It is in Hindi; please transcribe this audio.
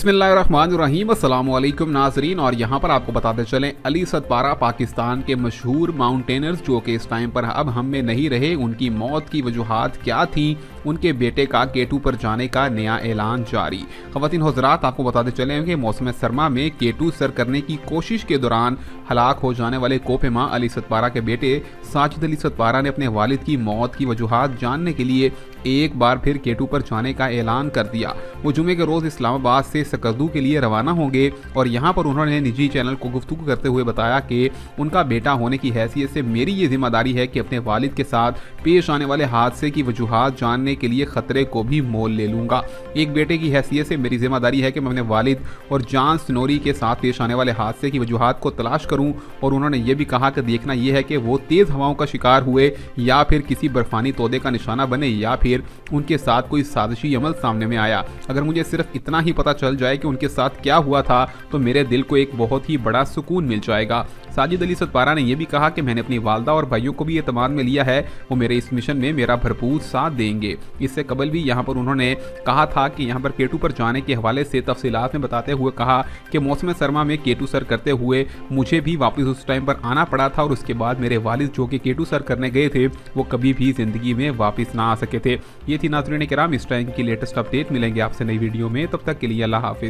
बिस्मिल्लाहिर्रहमानिर्रहीम अस्सलामुअलैकुम नाजरीन। और यहाँ पर आपको बताते चलें, अली सतपारा पाकिस्तान के मशहूर माउंटेनर्स जो कि इस टाइम पर अब हम में नहीं रहे, उनकी मौत की वजूहात क्या थी, उनके बेटे का K2 पर जाने का नया ऐलान जारी। ख़वातीन हज़रात, आपको बताते चलें कि मौसम सरमा में K2 सर करने की कोशिश के दौरान हलाक हो जाने वाले कोपेमा अली सतपारा के बेटे साजिद अली सतपारा ने अपने वालिद की मौत की वजूहात जानने के लिए एक बार फिर K2 पर जाने का ऐलान कर दिया। वो जुमे के रोज़ इस्लामाबाद से सकरदू के लिए रवाना होंगे और यहाँ पर उन्होंने निजी चैनल को गुफ्तगू करते हुए बताया कि उनका बेटा होने की हैसियत से मेरी ये जिम्मेदारी है कि अपने वालिद के साथ पेश आने वाले हादसे की वजूहात जानने के लिए ख़तरे को भी मोल ले लूँगा। एक बेटे की हैसियत से मेरी जिम्मेदारी है कि मैं अपने वालिद और जान स्नोरी के साथ पेश आने वाले हादसे की वजूहात को तलाश करूँ। और उन्होंने ये भी कहा कि देखना यह है कि वो तेज़ हवाओं का शिकार हुए या फिर किसी बर्फानी तोदे का निशाना बने या फिर उनके साथ कोई साजिशी अमल सामने में आया। अगर मुझे सिर्फ इतना ही पता चल जाए कि उनके साथ क्या हुआ था तो मेरे दिल को एक बहुत ही बड़ा सुकून मिल जाएगा। साजिद अली सतपारा ने यह भी कहा कि मैंने अपनी वालदा और भाइयों को भी एतमाद में लिया है, वो मेरे इस मिशन में मेरा भरपूर साथ देंगे। इससे कबल भी यहाँ पर उन्होंने कहा था कि यहाँ पर K2 पर जाने के हवाले से तफसीलात में बताते हुए कहा कि मौसम सरमा में K2 सर करते हुए मुझे भी वापस उस टाइम पर आना पड़ा था और उसके बाद मेरे वालिद जो कि K2 सर करने गए थे वो कभी भी ज़िंदगी में वापस ना आ सके थे। ये थी नाज़रीन किराम इस टाइम की लेटेस्ट अपडेट। मिलेंगे आपसे नई वीडियो में, तब तक के लिए अल्लाह हाफिज़।